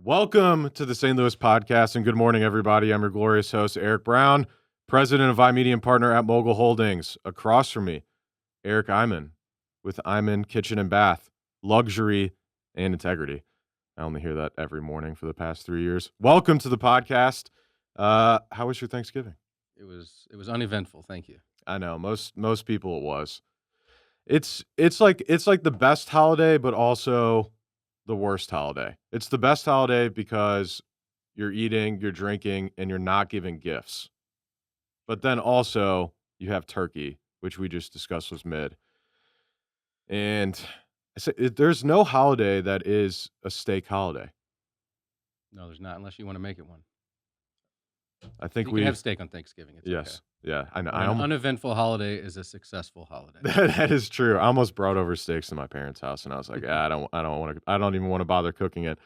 Welcome to the St. Louis podcast, and good morning, everybody. I'm your glorious host, Eric Brown, president of iMedia and partner at Mogul Holdings. Across from me, Eric Eyman with Eyman Kitchen and Bath, luxury and integrity. I only hear that every morning for the past 3 years. Welcome to the podcast. How was your Thanksgiving? It was uneventful. Thank you. I know most people it was. It's like the best holiday, but also the worst holiday. It's the best holiday because you're eating, you're drinking, and you're not giving gifts. But then also you have turkey, which we just discussed was mid. And there's no holiday that is a steak holiday. No, there's not, unless you want to make it one. I think You we can have steak on Thanksgiving. It's yes, okay. yeah, I know. But an uneventful holiday is a successful holiday. That is true. I almost brought over steaks to my parents' house, and I was like, I don't even want to bother cooking it.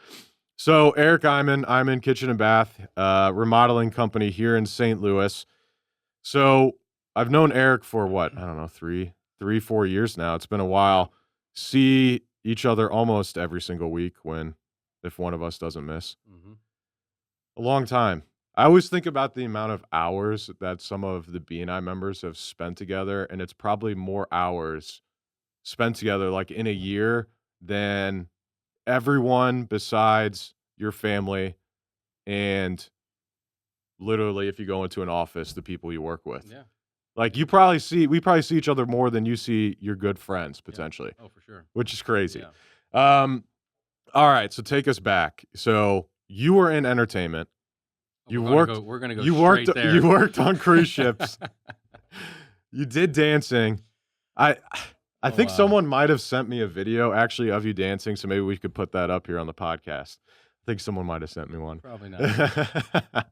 So Eric Eyman, Eyman Kitchen and Bath, remodeling company here in St. Louis. So I've known Eric for what? I don't know, 4 years now. It's been a while. See each other almost every single week if one of us doesn't miss. Mm-hmm. A long time. I always think about the amount of hours that some of the B&I members have spent together, and it's probably more hours spent together like in a year than everyone besides your family and literally if you go into an office, the people you work with. Yeah. Like we probably see each other more than you see your good friends potentially. Yeah. Oh, for sure. Which is crazy. Yeah. All right, so take us back. So you were in entertainment. We're gonna go straight there. You worked on cruise ships. You did dancing. I think someone might have sent me a video actually of you dancing, so maybe we could put that up here on the podcast. I think someone might have sent me one. Probably not.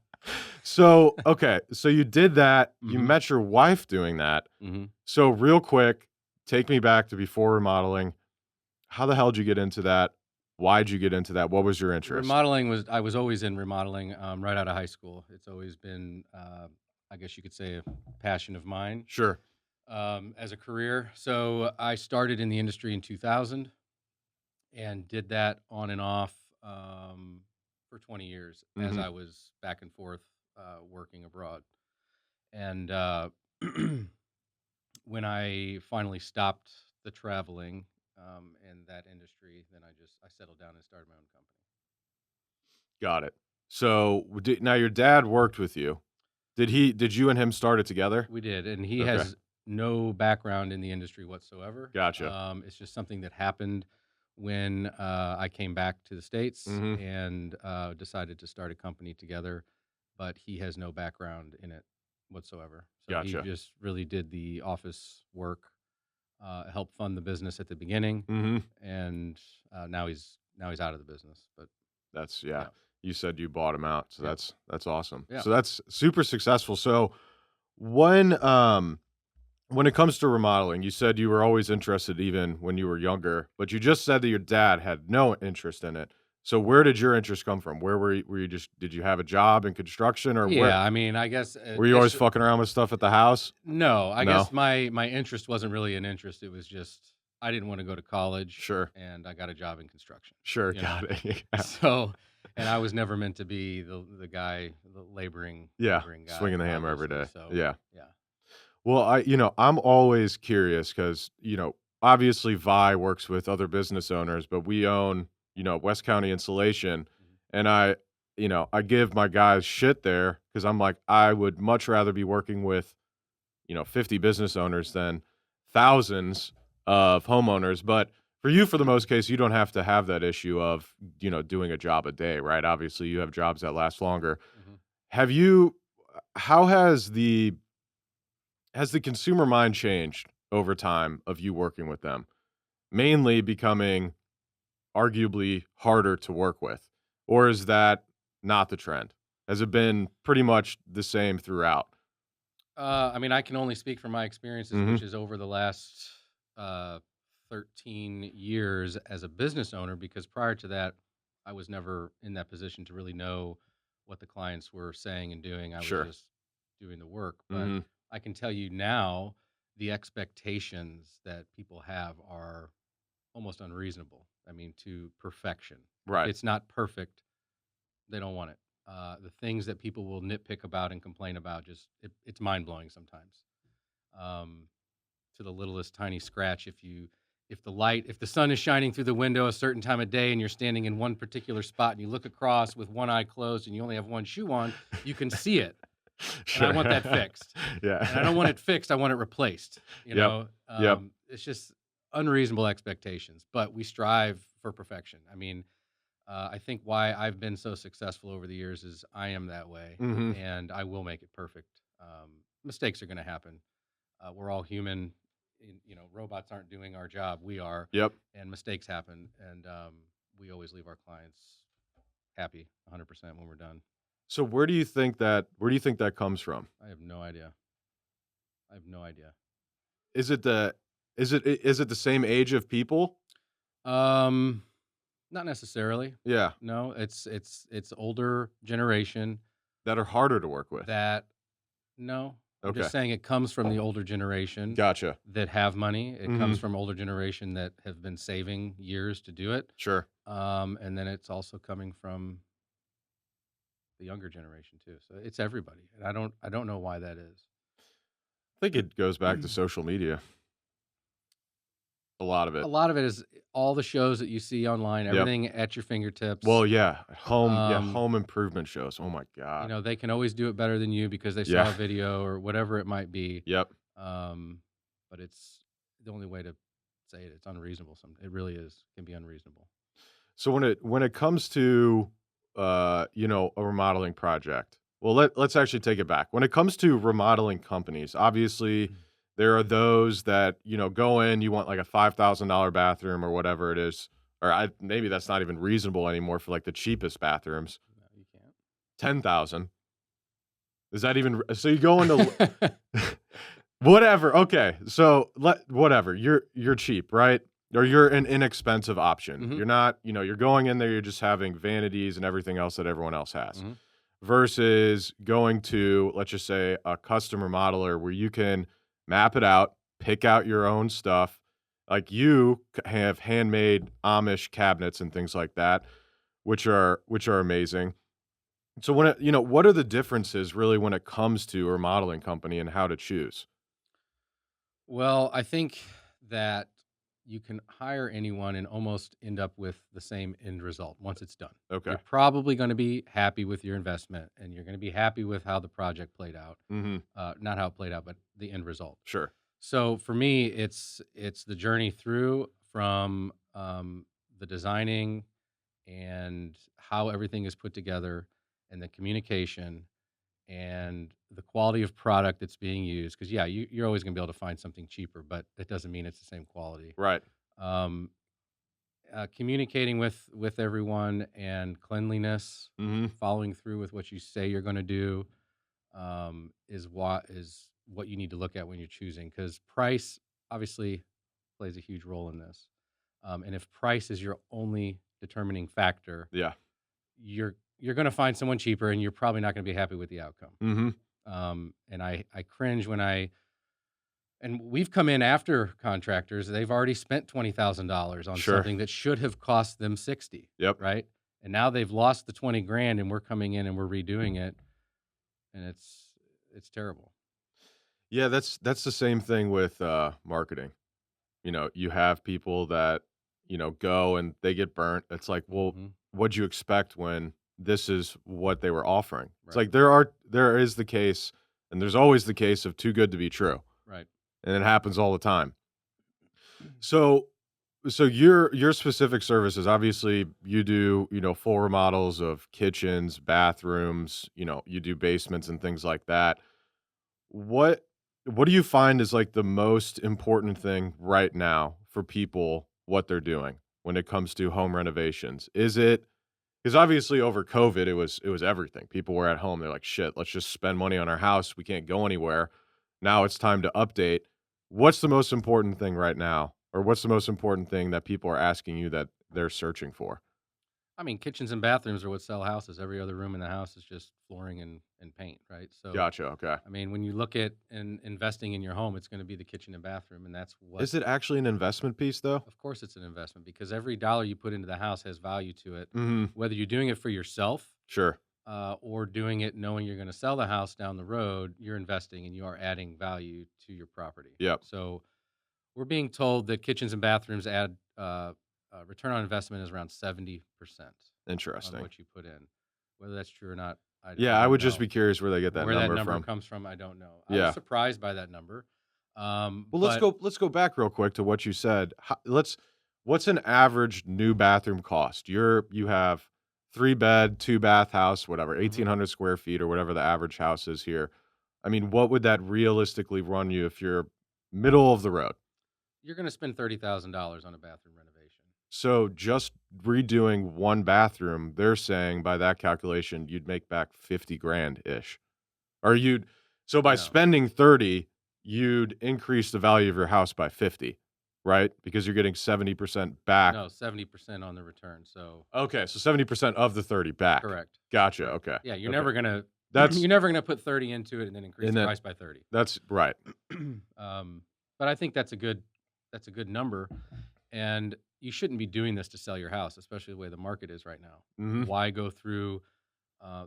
So, okay, so you did that. Mm-hmm. You met your wife doing that. Mm-hmm. So real quick, take me back to before remodeling. How the hell did you get into that? Why'd you get into that? What was your interest? I was always in remodeling right out of high school. It's always been, I guess you could say, a passion of mine. Sure. As a career. So I started in the industry in 2000 and did that on and off for 20 years as I was back and forth working abroad. And when I finally stopped the traveling in that industry, then I settled down and started my own company. Got it. So now your dad worked with you. Did you and him start it together? We did, and he has no background in the industry whatsoever. Gotcha. It's just something that happened when I came back to the States and decided to start a company together, but he has no background in it whatsoever. So Gotcha. he just really did the office work, helped fund the business at the beginning, and now he's out of the business. But that's you said you bought him out, so that's awesome. Yeah. So that's super successful. So when it comes to remodeling, you said you were always interested even when you were younger, but you just said that your dad had no interest in it. So where did your interest come from? Where were you did you have a job in construction or where? I mean, I guess Were you always fucking around with stuff at the house? No, I guess my interest wasn't really an interest. It was just I didn't want to go to college. Sure. And I got a job in construction. Sure, got it. So, and I was never meant to be the guy, the laboring guy, swinging the hammer every day. So, yeah. Yeah. Well, I'm always curious because, obviously Vi works with other business owners, but we own, West County Insulation. And I give my guys shit there because I'm like, I would much rather be working with, 50 business owners than thousands of homeowners. But for you, for the most case, you don't have to have that issue of, doing a job a day, right? Obviously, you have jobs that last longer. How has the consumer mind changed over time of you working with them? Mainly becoming arguably harder to work with? Or is that not the trend? Has it been pretty much the same throughout? I mean, I can only speak from my experiences, which is over the last 13 years as a business owner, because prior to that, I was never in that position to really know what the clients were saying and doing. I was just doing the work. But I can tell you now, the expectations that people have are almost unreasonable. I mean, to perfection. Right. It's not perfect. They don't want it. The things that people will nitpick about and complain about, it's mind blowing sometimes. Um, to the littlest tiny scratch. If the sun is shining through the window a certain time of day and you're standing in one particular spot and you look across with one eye closed and you only have one shoe on, you can see it. And I Sure. want that fixed. And I don't want Yeah. it fixed, I want it replaced. Yep. Yep. It's just unreasonable expectations, but we strive for perfection. I think why I've been so successful over the years is I am that way, Mhm. and I will make it perfect. Mistakes are going to happen. We're all human. Robots aren't doing our job. We are, Yep. and mistakes happen. And we always leave our clients happy 100% when we're done. So where do you think that comes from? I have no idea. I have no idea. Is it the is it the same age of people? Um, Not necessarily. Yeah, No, it's older generation that are harder to work with. that no. I'm Okay. just saying it comes from the older generation Gotcha. that have money. It comes Mhm. from older generation that have been saving years to do it. Sure. And then it's also coming from the younger generation too. So it's everybody. And I don't know why that is. I think it goes back to social media, a lot of A it. lot of it is all the shows that you see online, Yep. everything at your fingertips. Well, yeah, Um, home improvement shows. Oh my god. they can always do it better than you because they saw Yeah. a video or whatever it might be. Yep. Um, but it's the only way to say it. It's unreasonable. It really is. Can be unreasonable. So when it comes to, a remodeling project, well, let's actually take it back. When it comes to remodeling companies, obviously there are those that, go in, you want like a $5,000 bathroom or whatever it is, or maybe that's not even reasonable anymore for like the cheapest bathrooms, No, you 10,000. Is that even, so you go into can't. whatever. Okay. So whatever. You're cheap, right? Or you're an inexpensive option. Hmm. You're not, you're going in there, you're just having vanities and everything else that everyone else has. Hmm. Versus going to, let's just say, a custom remodeler where you can map it out, pick out your own stuff. Like have handmade Amish cabinets and things like that, which are amazing. So what are the differences really when it comes to a remodeling company and how to choose? Well, I think that you can hire anyone and almost end up with the same end result once it's done. Okay. You're probably going to be happy with your investment and you're going to be happy with how the project played out. Mhm. Not how it played out, but the end result. Sure. So for me, it's the journey through from the designing and how everything is put together and the communication and the quality of product that's being used. Because yeah, you're always going to be able to find something cheaper, but that doesn't mean it's the same quality. Right. Um, Communicating with everyone and cleanliness, Mhm. following through with what you say you're going to do, is what you need to look at when you're choosing. Because price obviously plays a huge role in this. And if price is your only determining factor, Yeah. you're going to find someone cheaper, and you're probably not going to be happy with the outcome. Mhm. And I cringe when we've come in after contractors. They've already spent $20,000 on Sure. something that should have cost them 60, Yep. right? And now they've lost the 20 grand, and we're coming in and we're redoing it, and it's terrible. Yeah, that's the same thing with, marketing. You have people that, go and they get burnt. It's like, well, Hmm. what'd you expect when this is what they were offering? It's Right, like there is the case, and there's always the case of too good to be true, right. and it happens all the time. So your specific services, obviously you do, full remodels of kitchens, bathrooms, you do basements and things like that. What what do you find is like the most important thing right now for people what they're doing when it comes to home renovations? Is it because obviously over COVID it was everything. People were at home. They're like, shit, let's just spend money on our house. We can't go anywhere. Now it's time to update. What's the most important thing right now? Or what's the most important thing that people are asking you that they're searching for? I mean, kitchens and bathrooms are what sell houses. Every other room in the house is just flooring and paint, right? So, Gotcha, okay. I mean, when you look at investing in your home, it's going to be the kitchen and bathroom, and that's what. Is it actually an investment piece, though? Of course, it's an investment because every dollar you put into the house has value to it. Mhm. Whether you're doing it for yourself Sure. or doing it knowing you're going to sell the house down the road, you're investing and you are adding value to your property. Yep. So we're being told that kitchens and bathrooms add return on investment is around 70% on Interesting. what you put in. Whether that's true or not, I Yeah, I don't would just know. be curious where they get that Where that number number from. comes from, I don't know. I was Yeah. surprised by that number. Well, But let's go back real quick to what you said. Let's what's an average new bathroom cost? You have 3 bed, 2 bath house, whatever, mhm, 1,800 square feet or whatever the average house is here. I mean, what would that realistically run you if you're middle of the road? you're going to spend $30,000 on a bathroom renovation. So just redoing one bathroom, they're saying by that calculation, you'd make back 50 grand ish. Or you'd so by No. spending 30, you'd increase the value of your house by 50, right? Because you're getting 70% back. No, 70% on the return, so Okay, so 70% of the 30 back. correct, Gotcha, correct. okay, Yeah, you're okay. never gonna That's you're never gonna put 30 into it and then increase and the then price by 30. that's right. Um, but I think that's a good number, and you shouldn't be doing this to sell your house, especially the way the market is right now. Mhm. Why go through,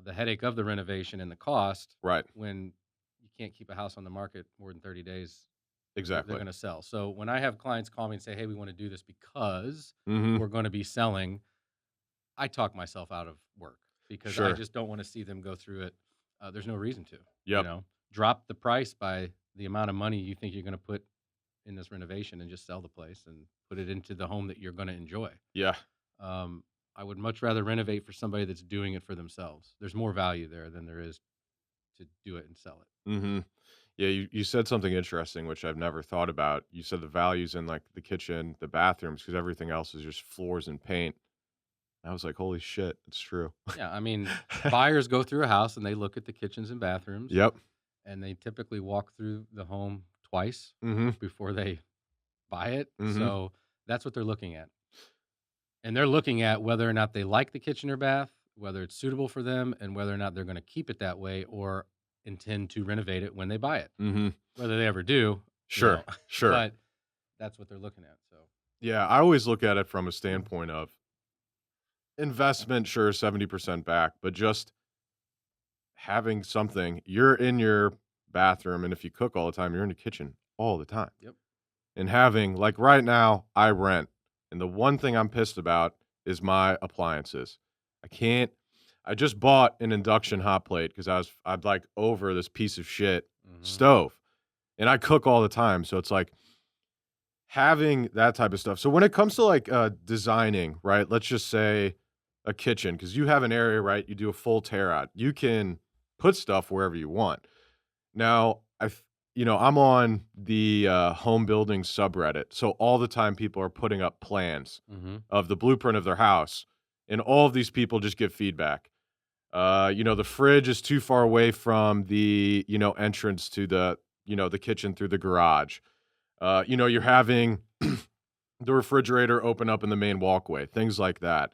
the headache of the renovation and the cost Right. when you can't keep a house on the market more than 30 days? They're Exactly. gonna sell. So when I have clients call me and say, "Hey, we wanna do this because Mhm. we're gonna be selling," I talk myself out of work because I Sure. just don't wanna see them go through it. There's no reason to, you Yep. know? Drop the price by the amount of money you think you're gonna put in this renovation and just sell the place and put it into the home that you're gonna enjoy. Yeah. Um, I would much rather renovate for somebody that's doing it for themselves. There's more value there than there is to do it and sell it. Mhm. Yeah, you said something interesting, which I've never thought about. You said the values in, like, the kitchen, the bathrooms, because everything else is just floors and paint. I was like, "Holy shit, it's true." Yeah, I mean, buyers go through a house and they look at the kitchens and bathrooms, Yep. and they typically walk through the home twice Mhm. before they buy it. Mhm. So that's what they're looking at. And they're looking at whether or not they like the kitchen or bath, whether it's suitable for them, and whether or not they're going to keep it that way or intend to renovate it when they buy it. Mhm. Whether they ever do, Sure. Sure. but that's what they're looking at. So, Yeah, I always look at it from a standpoint of investment, sure, 70% back, but just having something you're in your bathroom, and if you cook all the time, you're in the kitchen all the time. yep. And having like, right now, I rent, and the one thing I'm pissed about is my appliances. I can't I just bought an induction hot plate because I'd, like, over this piece of shit Hmm. stove, and I cook all the time, so it's like having that type of stuff. So when it comes to, like, designing, right, let's just say a kitchen, because you have an area, right, you do a full tear out. You can put stuff wherever you want. Now, I'm on the, home building subreddit, so all the time people are putting up plans Hmm. of the blueprint of their house, and all of these people just give feedback. The fridge is too far away from the, entrance to the kitchen through the garage. You're having the refrigerator open up in the main walkway, things like that.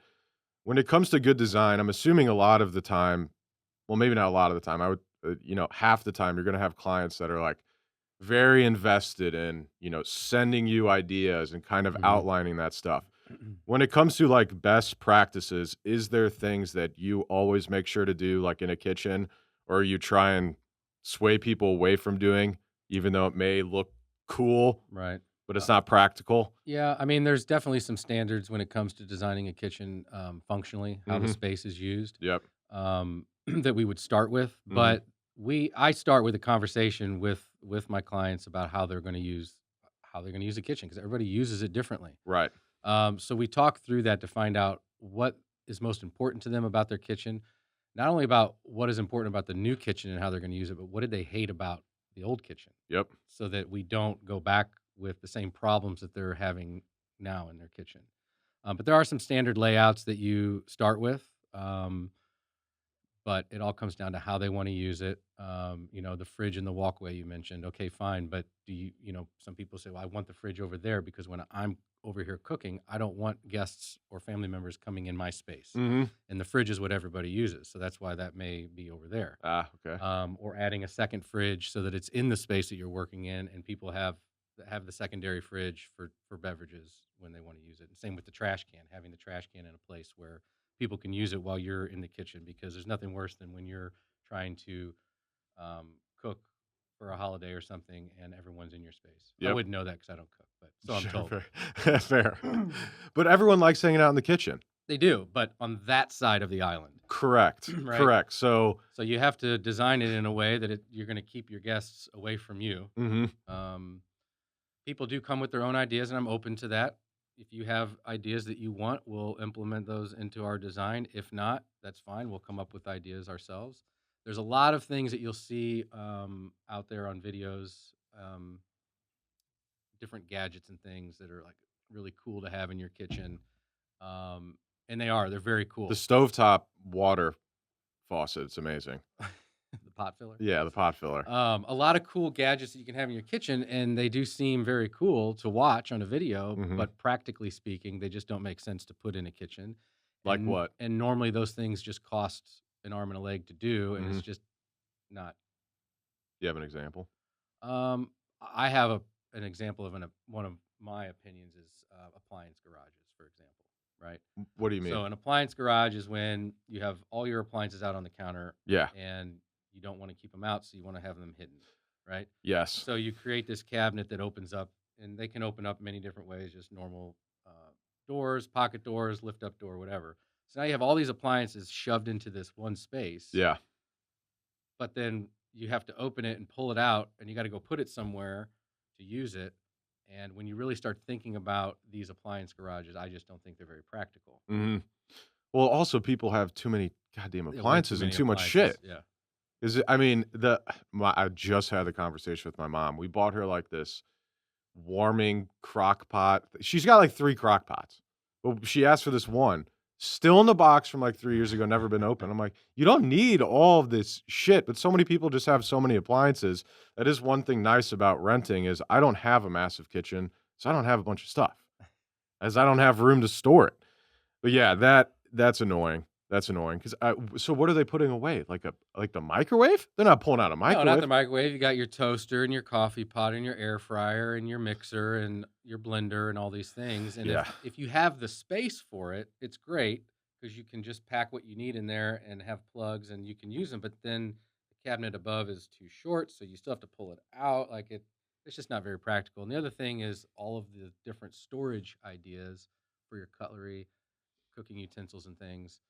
When it comes to good design, I'm assuming a lot of the time, well, maybe not a lot of the time. I would, half the time you're going to have clients that are like very invested in, sending you ideas and kind of Hmm. outlining that stuff. When it comes to like best practices, is there things that you always make sure to do like in a kitchen, or you try and sway people away from doing, even though it may look cool, Right. but it's not practical? Yeah, I mean, there's definitely some standards when it comes to designing a kitchen functionally, how the Mhm. space is used, Yep. that we would start with. Mhm. But I start with a conversation with my clients about how they're going to use a kitchen because everybody uses it differently. Right. So we talk through that to find out what is most important to them about their kitchen, not only about what is important about the new kitchen and how they're going to use it, but what did they hate about the old kitchen Yep. so that we don't go back with the same problems that they're having now in their kitchen. But there are some standard layouts that you start with. but it all comes down to how they want to use it. The fridge in the walkway you mentioned. Okay, fine, but some people say, well, I want the fridge over there because when I'm over here cooking, I don't want guests or family members coming in my space. Mhm. And the fridge is what everybody uses. So that's why that may be over there. Ah, okay. Or adding a second fridge so that it's in the space that you're working in and people have the secondary fridge for beverages when they want to use it. And same with the trash can, having the trash can in a place where people can use it while you're in the kitchen, because there's nothing worse than when you're trying to cook for a holiday or something and everyone's in your space. I Yep. wouldn't know that because I don't cook, but so I'm Sure, told. fair. Fair. But everyone likes hanging out in the kitchen. They do, but on that side of the island, Correct. right? Correct. So So you have to design it in a way that you're going to keep your guests away from you. mhm. Um, People do come with their own ideas, and I'm open to that. If you have ideas that you want, we'll implement those into our design. If not, that's fine. We'll come up with ideas ourselves. There's a lot of things that you'll see out there on videos, different gadgets and things that are like really cool to have in your kitchen. Um, and they're very The cool. stovetop water faucet, it's amazing. The pot filler. Yeah, the pot filler. A lot of cool gadgets that you can have in your kitchen, and they do seem very cool to watch on a video, Mhm. but practically speaking, they just don't make sense to put in a kitchen. Like And what? and normally those things just cost an arm and a leg to do, and it's Mhm. just not. You have an example? I have an example of one of my opinions is appliance garages, for example, right? What do you mean? So an appliance garage is when you have all your appliances out on the counter Yeah. and you don't want to keep them out, so you want to have them hidden, right? Yes. So you create this cabinet that opens up, and they can open up many different ways, just normal doors, pocket doors, lift up door, whatever. So now you have all these appliances shoved into this one space, Yeah. but then you have to open it and pull it out, and you got to go put it somewhere to use it. And when you really start thinking about these appliance garages, I just don't think they're very practical. Mhm. Well, also people have too many goddamn Yeah, way too appliances and many too much appliances. shit. Yeah. Is it I mean, I just had the conversation with my mom. We bought her, like, this warming crock pot. She's got, like, 3 crock pots, but she asked for this one, still in the box from, like, 3 years ago, never been opened. I'm like, "You don't need all of this shit," but so many people just have so many appliances. That is one thing nice about renting is I don't have a massive kitchen, so I don't have a bunch of stuff, as I don't have room to store it. But yeah, that's annoying. That's annoying 'cause, so what are they putting away? Like the microwave? They're not pulling out a No, not the microwave. microwave. You got your toaster and your coffee pot and your air fryer and your mixer and your blender and all these things. And Yeah. if you have the space for it, it's great because you can just pack what you need in there and have plugs and you can use them. But then the cabinet above is too short, so you still have to pull it out. It's just not very practical. And the other thing is all of the different storage ideas for your cutlery, cooking utensils and things.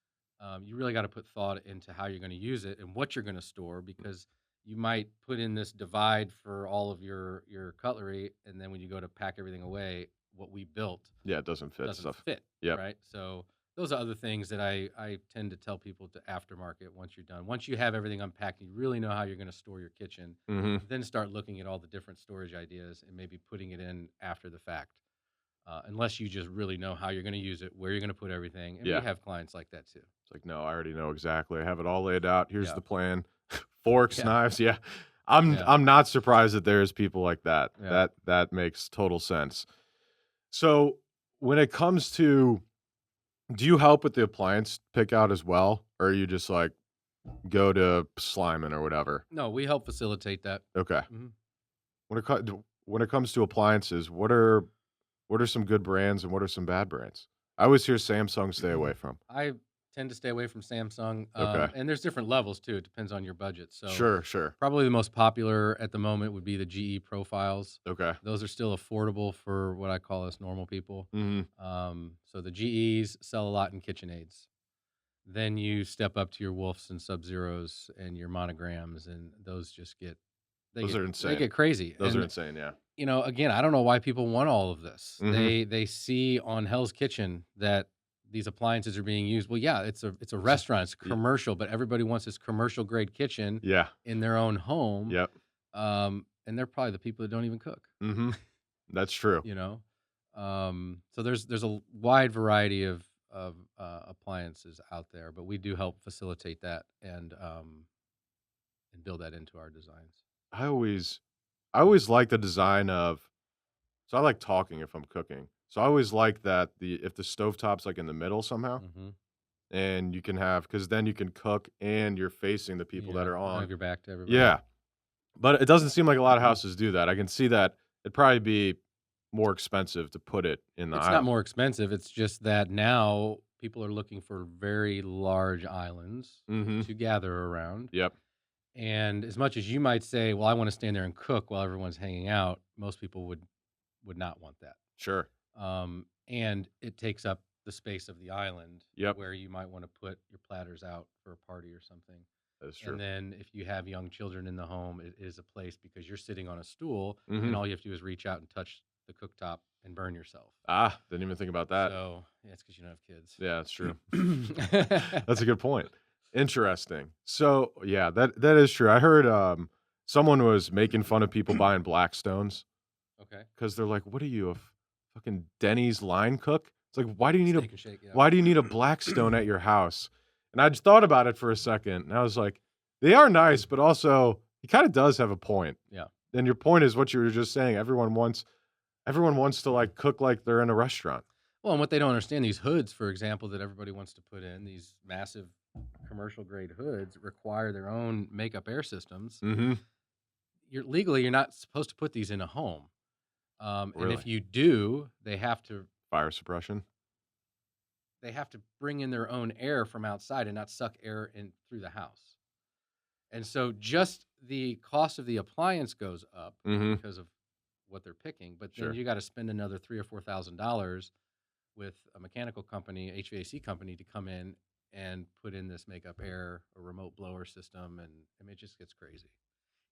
You really got to put thought into how you're going to use it and what you're going to store, because you might put in this divide for all of your cutlery, and then when you go to pack everything away, what we built Yeah, it doesn't fit doesn't stuff. fit, Yep. right? So those are other things that I tend to tell people to aftermarket once you're done. Once you have everything unpacked, you really know how you're going to store your kitchen. Mhm. Then start looking at all the different storage ideas and maybe putting it in after the fact, unless you just really know how you're going to use it, where you're going to put everything. And we Yeah. have clients like that too. It's like, "No, I already know exactly. I have it all laid out. Here's Yeah. the plan. Forks, Yeah. knives." Yeah. I'm Yeah. I'm not surprised that there's people like that. Yeah. That makes total sense. So, when it comes to do you help with the appliance pick out as well, or are you just like, go to Slyman or whatever? No, we help facilitate that. Okay. Mhm. When it comes to appliances, what are some good brands and what are some bad brands? I always hear Samsung stay away from. I tend to stay away from Samsung, Okay. and there's different levels too. It depends on your budget. So Sure, sure. probably the most popular at the moment would be the GE profiles. Okay. Those are still affordable for what I call us normal people. Mhm. So the GEs sell a lot in KitchenAids. Then you step up to your Wolves and Sub Zeros and your monograms, and those just get they Those get are they insane. get crazy. Those are And insane, yeah. again, I don't know why people want all of this. Mhm. They see on Hell's Kitchen that these appliances are being used. Well, yeah, it's a restaurant, it's Y commercial, but everybody wants this commercial grade kitchen Yeah. in their own home. Yep. And they're probably the people that don't even cook, Mhm. That's true. you know? So there's a wide variety of appliances out there, but we do help facilitate that and build that into our designs. I always I always like the design of so I like talking if I'm cooking. So I always like that the if the stovetop's, like, in the middle somehow, Hmm. and you can have because then you can cook and you're facing the people that Yeah, are you don't on. have your back to everybody. Yeah, but it doesn't seem like a lot of houses do that. I can see that it'd probably be more expensive to put it in the It's not aisle. more expensive. It's just that now people are looking for very large islands Mhm. to gather around. Yep. And as much as you might say, "Well, I want to stand there and cook while everyone's hanging out," most people would not want that. Sure. And it takes up the space of the island Yep. where you might want to put your platters out for a party or something. That is And true. then if you have young children in the home, it is a place because you're sitting on a stool and Mhm. all you have to do is reach out and touch the cooktop and burn yourself. Ah, didn't even think about that. So yeah, it's because you don't have kids. Yeah, that's true. That's a good point. Interesting. So, yeah, that is true. I heard, someone was making fun of people buying Blackstones Okay. because 'cause they're like, "What are you, a fucking Denny's line cook?" It's like, Steak and shake, yeah. why do you need a Blackstone at your house?" And I just thought about it for a second, and I was like, they are nice, but also he kinda does have a point. Yeah. And your point is what you were just saying, everyone wants to, like, cook like they're in a restaurant. Well, and what they don't understand, these hoods, for example, that everybody wants to put in, these massive commercial grade hoods require their own makeup air systems. Mhm. You're not supposed to put these in a home. And if Really? you do, Fire suppression? they have to bring in their own air from outside and not suck air in through the house. And so just the cost of the appliance goes up Mhm. because of what they're picking, but then Sure. you got to spend another 3 or 4 thousand dollars with a mechanical company, HVAC company, to come in and put in this makeup air or remote blower system, and I mean, it just gets crazy.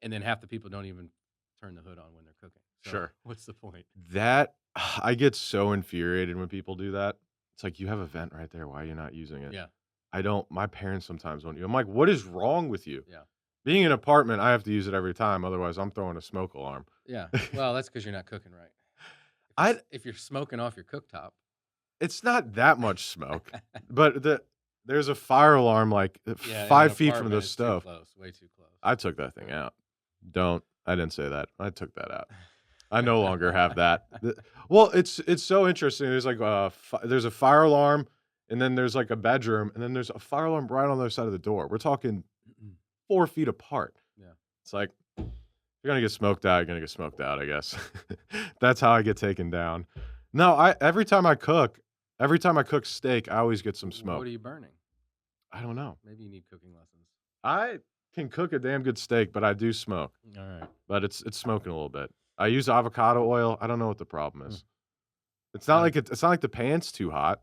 And then half the people don't even turn the hood on when they're cooking. So Sure. what's the point? That I get so infuriated when people do that. It's like, "You have a vent right there, why are you not using it?" Yeah, I don't my parents sometimes won't. I'm like, "What is wrong with you?" yeah, Being in an apartment, I have to use it every time, otherwise I'm throwing a smoke alarm. yeah. Well, that's because you're not cooking right. I If you're smoking off your cooktop, It's not that much smoke, but there's a fire alarm, like, yeah, in an 5 feet from the apartment, it's too stove. close, way too I took that thing out. I didn't say that. I took that out. I no longer have that. Well, it's so interesting. There's a fire alarm, and then there's, like, a bedroom, and then there's a fire alarm right on the other side of the door. We're talking close. 4 feet apart. Yeah. It's like, "If you're gonna get smoked out, you're gonna get smoked out, I guess." That's how I get taken down. No, I every time I cook steak, I always get some What smoke. are you burning? I don't know. Maybe you need cooking lessons. I can cook a damn good steak, but I do smoke. All right. But it's smoking a little bit. I use avocado oil. I don't know what the problem Hmm. is. Uh, It's not like the pan's too hot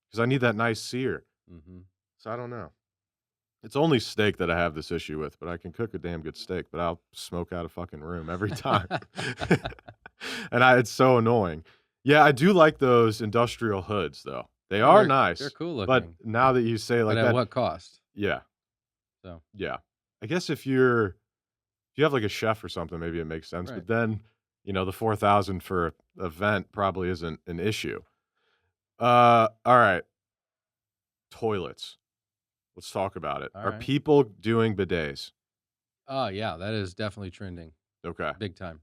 because I need that nice sear. mm-hmm. So I don't know. It's only steak that I have this issue with, but I can cook a damn good steak, but I'll smoke out a fucking room every time. And it's so annoying. Yeah, I do like those industrial hoods though. They Oh, are they're nice, cool but looking, now that you say it but like at that, what cost? yeah, So yeah. I guess if you have like a chef or something, maybe it makes sense, right. but then, the 4,000 for a vent probably isn't an issue. All right, toilets. Let's talk about it. All Are right. people doing bidets? Oh yeah, that is definitely trending Okay. big time.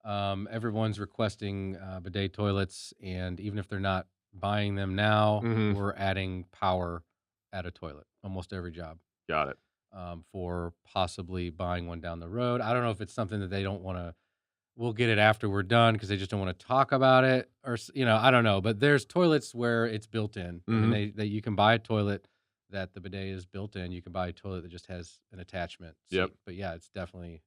Everyone's requesting bidet toilets, and even if they're not buying them now, Mhm. we're adding power at a toilet. Almost every job. Got it. For possibly buying one down the road. I don't know if it's something that they don't want to. We'll get it after we're done because they just don't want to talk about it, or I don't know. But there's toilets where it's built in. I mean, Mhm. they you can buy a toilet that the bidet is built in. You can buy a toilet that just has an attachment Yep. seat. But yeah, it's definitely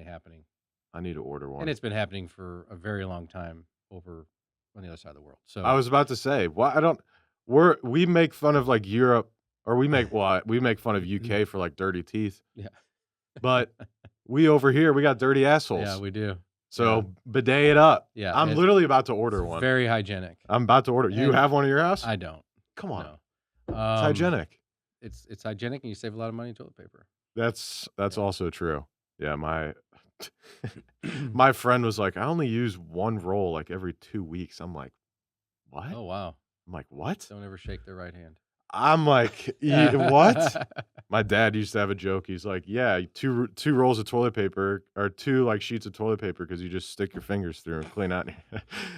happening, I need to order and one. it's been happening for a very long time over on the other side of the world. I So was about to say, why I don't we make fun of, like, Europe, or we make fun of UK for, like, dirty teeth, yeah, but we over here, we got dirty yeah, assholes. we do. Yeah, So, bidet it up. yeah. I'm literally about to It's order one. very hygienic, I'm about to order. You and have one at your house? I don't. Come on. No. It's Um, hygienic. it's hygienic and you save a lot of money in toilet paper. That's Yeah. also true. Yeah, my my friend was like, "I only use 1 roll, like, every 2 weeks." I'm like, "What?" Oh, wow. I'm like, "What?" Don't ever shake their right hand. I'm like, what?" My dad used to have a joke. He's like, "Yeah, 2 rolls of toilet paper or 2, like, sheets of toilet paper because you just stick your fingers through and clean out."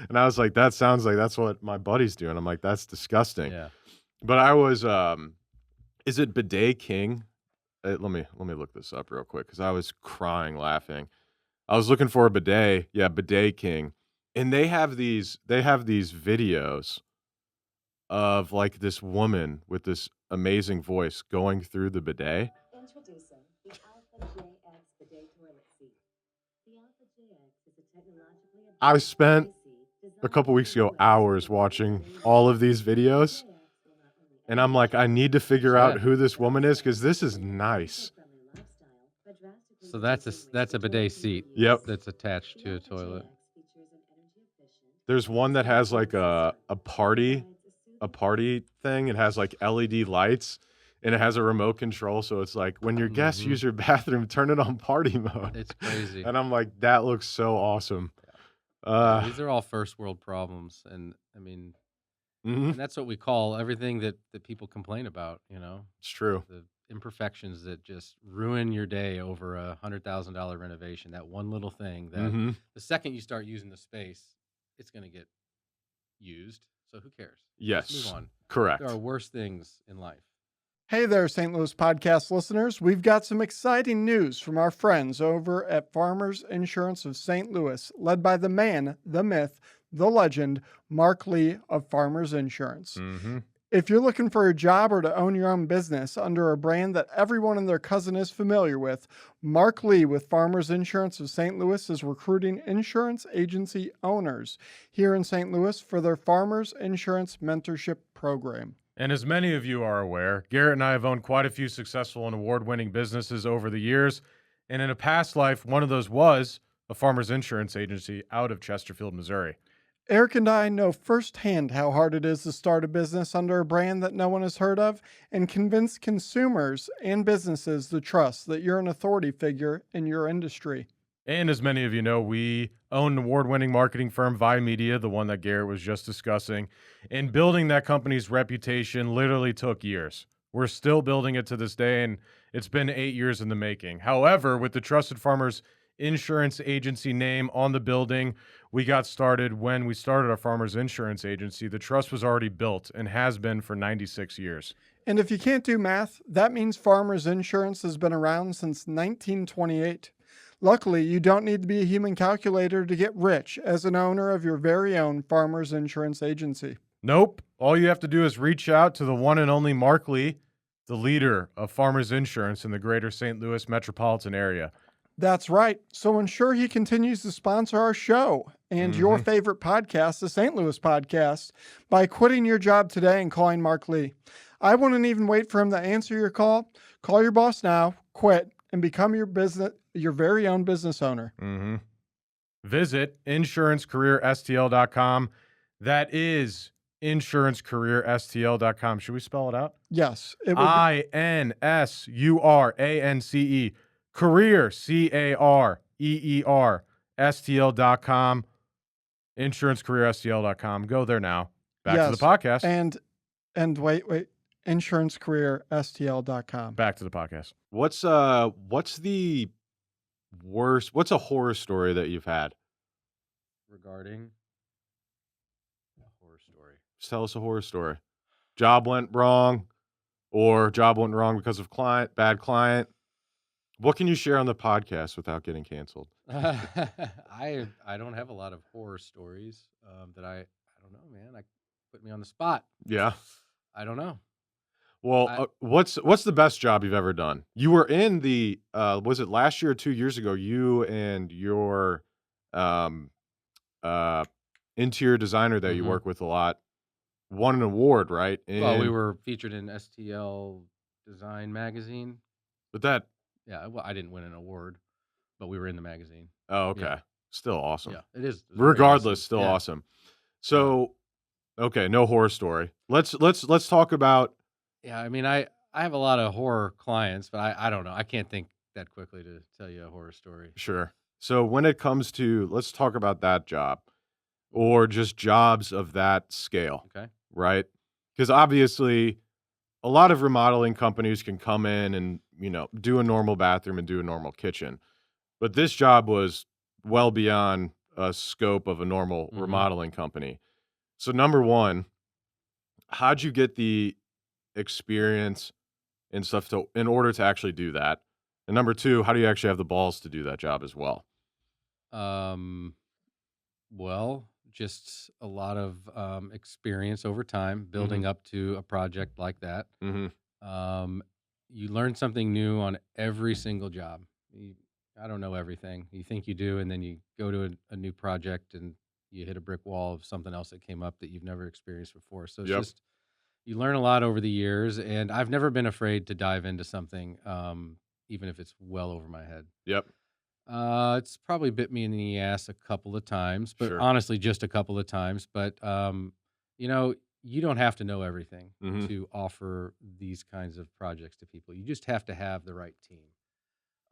And I was like, "That sounds like that's what my buddy's doing." I'm like, "That's disgusting." Yeah. But I was, is it Bidet King? Let me look this up real quick because I was crying laughing. I was looking for a bidet. Yeah, Bidet King, and they have these videos of, like, this woman with this amazing voice going through the bidet. Introducing the Alpha JX bidet toilet seat. The Alpha JX is a technologically I advanced spent bidet seat a designed couple for weeks your ago U.S. hours toilet seat watching daily all of use. these The videos, JX will not only and I'm like, energize "I your need to home, figure out Bet. who this but woman is also because this is encourage a more nice." eco-friendly lifestyle by drastically So reducing waste that's a of bidet toilet paper seat use. Yep. that's attached The to a Alpha toilet. JX features an energy-efficient, There's one that has, voice-controlled like, system a that party provides a a soothing party thing. It has, like, LED lights, and it has a remote control, so it's like, "When your guests Mhm. use your bathroom, turn it on party mode." It's crazy. And I'm like, "That looks so awesome." Yeah, Uh, these are all first world problems, and I mean, mhm, and that's what we call everything that people complain about. it's true. The imperfections that just ruin your day over $100,000 renovation. That one little thing that Mhm. the second you start using the space, it's going to get used. So who cares? Just move Yes, on. There are correct. worse things in life. Hey there, St. Louis podcast listeners. We've got some exciting news from our friends over at Farmers Insurance of St. Louis, led by the man, the myth, the legend, Mark Lee of Farmers Insurance. Mhm. If you're looking for a job or to own your own business under a brand that everyone and their cousin is familiar with, Mark Lee with Farmers Insurance of St. Louis is recruiting insurance agency owners here in St. Louis for their Farmers Insurance Mentorship Program. And as many of you are aware, Garrett and I have owned quite a few successful and award-winning businesses over the years, and in a past life, one of those was a farmers insurance agency out of Chesterfield, Missouri. Eric and I know firsthand how hard it is to start a business under a brand that no one has heard of and convince consumers and businesses to trust that you're an authority figure in your industry. And as many of you know, we own an award-winning marketing firm, Vi Media, the one that Garrett was just discussing. And building that company's reputation literally took years. We're still building it to this day, and it's been 8 years in the making. However, with the Trusted Farmers Insurance Agency name on the building, we got started when we started our Farmers Insurance Agency. The trust was already built and has been for 96 years. And if you can't do math, that means Farmers Insurance has been around since 1928. Luckily, you don't need to be a human calculator to get rich as an owner of your very own Farmers Insurance Agency. Nope. All you have to do is reach out to the one and only Mark Lee, the leader of Farmers Insurance in the greater St. Louis metropolitan area. That's right. So ensure he continues to sponsor our show and your Mhm. favorite podcast, the St. Louis Podcast, by quitting your job today and calling Mark Lee. I wouldn't even wait for him to answer your call. Call your boss now, quit, and become your very own business owner. Mhm. Visit insurancecareerstl.com. That is insurancecareerstl.com. Should we spell it out? Yes, it would be INSURANCE, career, CAREER, STL.com, insurancecareerstl.com. Go there now. Back to the yes. podcast. And wait, insurancecareerstl.com. Back to the podcast. What's the worst, what's a horror story that you've had? Regarding a horror story. Just tell us a horror story. Job went wrong, or job went wrong because of bad client. What can you share on the podcast without getting canceled? I don't have a lot of horror stories that I don't know, man. I put me on the spot. Yeah. I don't know. Well, I what's the best job you've ever done? You were in the was it last year or 2 years ago? You and your um uh interior designer that you mhm. work with a lot won an award, right? Well, we And were featured in STL Design magazine. but that Yeah, well, I didn't win an award, but we were in the magazine. oh, Yeah, okay. Still awesome. yeah, it is. It was very Regardless, awesome. still Yeah. awesome. Uh, So, okay, no horror story. Let's talk about yeah. I mean, I have a lot of horror clients, but I don't know. I can't think that quickly to tell you a horror story. sure. So when it comes to let's talk about that job Mhm. or just jobs of that scale, Okay. right? Because obviously, a lot of remodeling companies can come in and, do a normal bathroom and do a normal kitchen. But this job was well beyond a scope of a normal Mhm. remodeling company. So number 1, how'd you get the experience and stuff to in order to actually do that? And number 2, how do you actually have the balls to do that job as well? Um, well, just a lot of experience over time Mhm. building up to a project like that. Mhm. Um, you learn something new on every single job. I don't know everything. You think you do, and then you go to a new project and you hit a brick wall of something else that came up that you've never experienced before. So it's Yep. just you learn a lot over the years, and I've never been afraid to dive into something, even if it's well over my head. Yep. It's probably bit me in the ass a couple of times, but Sure. honestly, just a couple of times. But you know, you don't have to know everything Mhm. to offer these kinds of projects to people. You just have to have the right team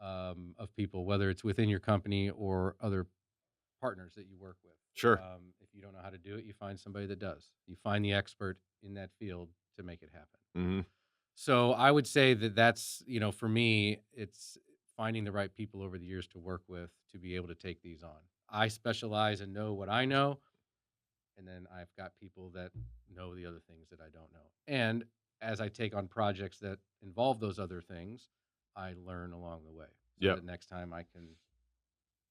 of people, whether it's within your company or other partners that you work with. Sure. If you don't know how to do it, you find somebody that does. You find the expert in that field to make it happen. Mhm. So I would say that that's, for me, it's finding the right people over the years to work with to be able to take these on. I specialize and know what I know, and then I've got people that know the other things that I don't know. And as I take on projects that involve those other things, I learn along the way so Yep. that next time I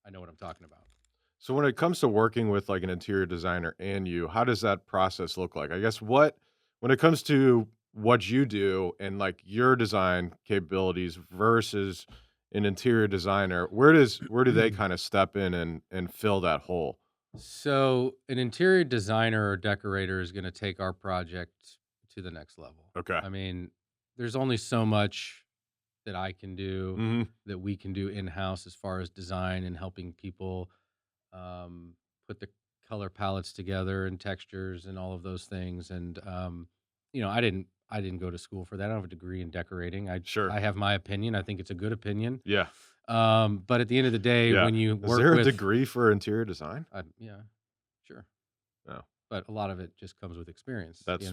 know what I'm talking about. So when it comes to working with like an interior designer and you, how does that process look like? I guess when it comes to what you do and like your design capabilities versus an interior designer, where do they kind of step in and fill that hole? So, an interior designer or decorator is going to take our project to the next level. Okay. I mean, there's only so much that I can do, Mhm. that we can do in house as far as design and helping people put the color palettes together and textures and all of those things. And I didn't go to school for that. I don't have a degree in decorating. I Sure. I have my opinion. I think it's a good opinion. Yeah. But at the end of the day, Yeah. when you Is work there a with, degree for interior design? yeah, sure, No. but a lot of it just comes with experience, That's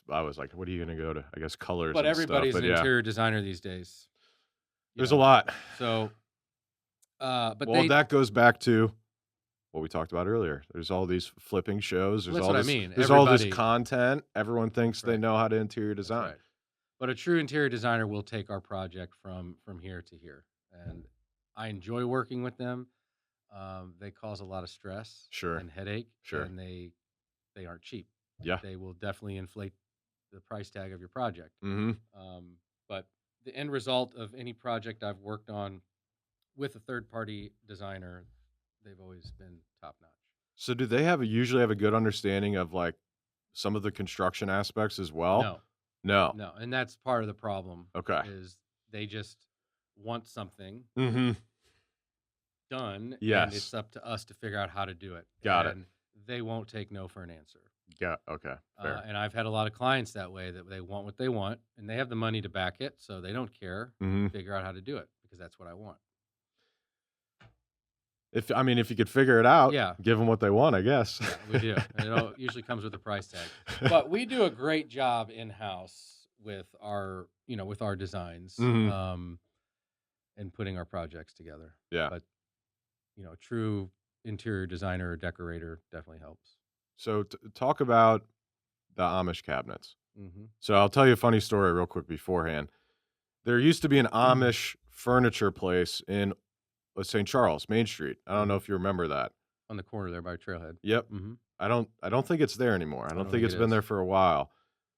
I was like, what are you gonna go to? I guess colors But and stuff. everybody's But an yeah, interior designer these days, you there's a know? lot. So, but Well, they that goes back to what we talked about earlier. There's all these flipping shows. well, that's what I mean. There's all this Everybody content. Everyone thinks they right, know how to interior that's design. right. But a true interior designer will take our project from here to here, and I enjoy working with them. They cause a lot of stress Sure. and headache, Sure. and they aren't cheap. Yeah. They will definitely inflate the price tag of your project. Mhm. But the end result of any project I've worked on with a third party designer, they've always been top notch. So do they usually have a good understanding of, like, some of the construction aspects as well? No, No. no, and that's part of the problem Okay. is they just want something Mhm. done, and Yes. it's up to us to figure out how to do it. Got it. And they won't take no for an answer. Okay. Fair. And I've had a lot of clients that way that they want what they want, and they have the money to back it, so they don't care. Mhm. Figure out how to do it because that's what I want. If you could figure it out, Yeah, give them what they want, I guess. yeah, we do. And usually comes with a price tag. But we do a great job in house with our designs, Mhm. and putting our projects together. Yeah. But a true interior designer or decorator definitely helps. So talk about the Amish cabinets. Hmm. So I'll tell you a funny story real quick beforehand. There used to be an Amish furniture place in St. Charles, Main Street. I don't know Hmm. if you remember that. On the corner there by Trailhead. Yep. Hmm. I don't think it's there anymore. I I don't don't think think it's it been there is. for a while.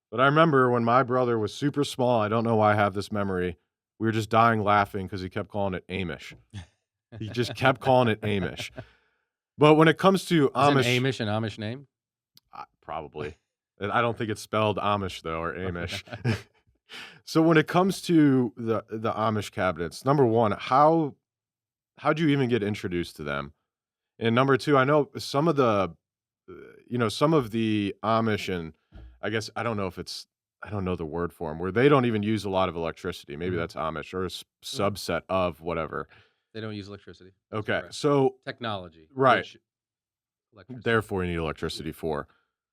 But I remember when my brother was super small, I don't know why I have this memory. We were just dying laughing because he kept calling it Amish. He just kept calling it Amish. But when it comes to Isn't Amish, Amish an Amish name? probably. And I don't think it's spelled Amish though, or Okay. Amish. So when it comes to the Amish cabinets, number one, how'd you even get introduced to them? And number two, I know some of the Amish, and I guess I don't know the word for them, where they don't even use a lot of electricity. Maybe Mhm. that's Amish or a Mhm. subset of whatever. They don't use electricity. That's Okay, correct. so Technology, right, which electricity. therefore you need electricity Yeah. for.